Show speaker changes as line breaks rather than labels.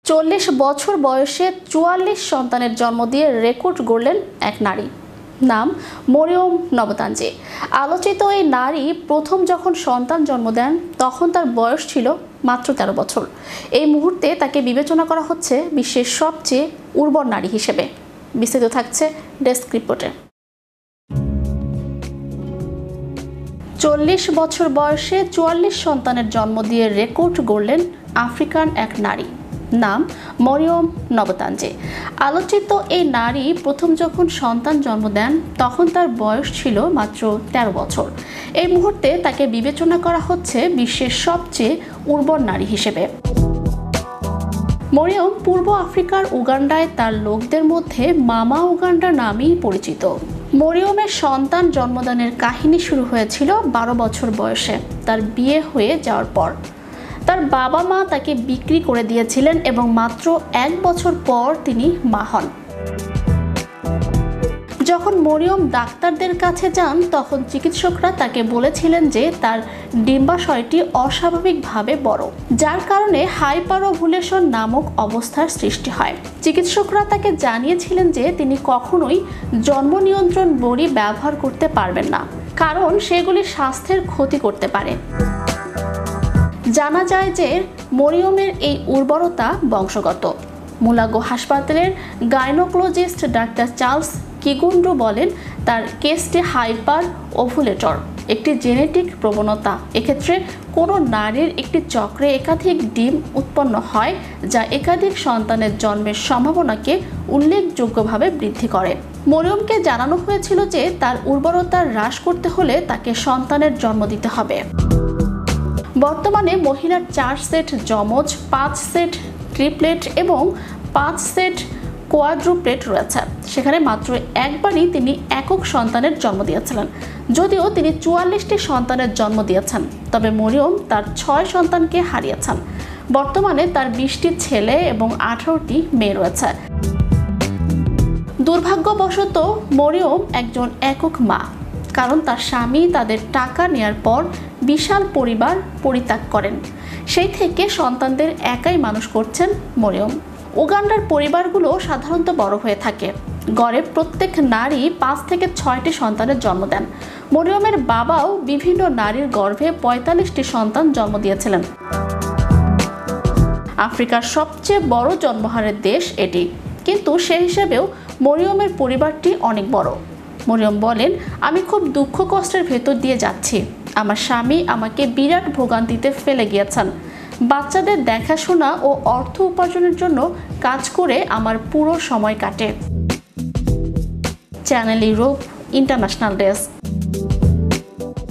40 বছর বয়সে 44 সন্তানের জন্ম দিয়ে রেকর্ড গড়লেন এক নারী। নাম মরিয়ম নবতাঞ্জে। আলোচিত এই নারী প্রথম যখন সন্তান জন্ম দেন তখন তার বয়স ছিল মাত্র 13 বছর। এই মুহূর্তে তাকে বিবেচনা করা হচ্ছে বিশ্বের সবচেয়ে উর্বর নারী হিসেবে। বিস্তারিত থাকছে ডেস্ক রিপোর্টে। 40 বছর বয়সে 44 সন্তানের জন্ম দিয়ে রেকর্ড গড়লেন আফ্রিকান এক নারী। নাম মরিয়ম নবতাঞ্জে। আলোচিত এই নারী প্রথম যখন সন্তান জন্ম দেন তখন তার বয়স ছিল মাত্র 13 বছর। এই মুহূর্তে তাকে বিবেচনা করা হচ্ছে বিশ্বের সবচেয়ে উর্বর নারী হিসেবে। মরিয়ম পূর্ব আফ্রিকার উগান্ডায় তার লোকদের মধ্যে মামা উগান্ডা নামেই পরিচিত। মরিয়মের সন্তান জন্মদানের কাহিনী শুরু হয়েছিল 12 বছর বয়সে তার বিয়ে হয়ে যাওয়ার পর। তার বাবা মা তাকে বিক্রি করে দিয়েছিলেন এবং মাত্র 1 বছর পর তিনি মা হন। যখন মরিয়ম ডাক্তারদের কাছে যান তখন চিকিৎসকরা তাকে বলেছিলেন যে তার ডিম্বাশয়টি অস্বাভাবিকভাবে বড়, যার কারণে হাইপারওভুলেশন নামক অবস্থার সৃষ্টি হয়। চিকিৎসকরা তাকে জানিয়েছিলেন যে তিনি কখনোই জন্ম নিয়ন্ত্রণ বড়ি ব্যবহার করতে পারবেন না, কারণ সেগুলি স্বাস্থ্যের ক্ষতি করতে পারে। জানা যায় যে মরিয়মের এই উর্বরতা বংশগত। মুলাগো হাসপাতালের গাইনোকোলজিস্ট ডাক্তার চার্লস কিগুন্ডু বলেন তার কেসটি হাইপার ওভুলেটর, একটি জেনেটিক প্রবণতা। এক্ষেত্রে কোনো নারীর একটি চক্রে একাধিক ডিম উৎপন্ন হয় যা একাধিক সন্তানের জন্মের সম্ভাবনাকে উল্লেখযোগ্যভাবে বৃদ্ধি করে। মরিয়মকে জানানো হয়েছিল যে তার উর্বরতা হ্রাস করতে হলে তাকে সন্তানের জন্ম দিতে হবে। বর্তমানে মহিলার 4 সেট যমজ, 5 সেট ট্রিপলেট এবং 5 সেট কোয়াড্রুপ্লেট রয়েছে। সেখানে মাত্র একবারই তিনি একক সন্তানের জন্ম দিয়েছিলেন। যদিও তিনি 44টি সন্তানের জন্ম দিয়েছেন, তবে মরিয়ম তার 6 সন্তানকে হারিয়েছেন। বর্তমানে তার 20টি ছেলে এবং 18টি মেয়ে রয়েছে। দুর্ভাগ্যবশত মরিয়ম একজন একক মা, কারণ তার স্বামী তাদের টাকা নেয়ার পর বিশাল পরিবার পরিত্যাগ করেন। সেই থেকে সন্তানদের একাই মানুষ করছেন মরিয়ম। উগান্ডার পরিবারগুলো সাধারণত বড় হয়ে থাকে। গড়ে প্রত্যেক নারী 5 থেকে 6টি সন্তানের জন্ম দেন। মরিয়মের বাবাও বিভিন্ন নারীর গর্ভে 45টি সন্তান জন্ম দিয়েছিলেন। আফ্রিকার সবচেয়ে বড় জন্মহারের দেশ এটি, কিন্তু সে হিসেবেও মরিয়মের পরিবারটি অনেক বড়। মরিয়ম বলেন, আমি খুব দুঃখ কষ্টের ভেতর দিয়ে যাচ্ছি। আমার স্বামী আমাকে বিরাট ভোগান্তিতে ফেলে গিয়েছেন। বাচ্চাদের দেখাশোনা ও অর্থ উপার্জনের জন্য কাজ করে আমার পুরো সময় কাটে। Channel Europe international desk.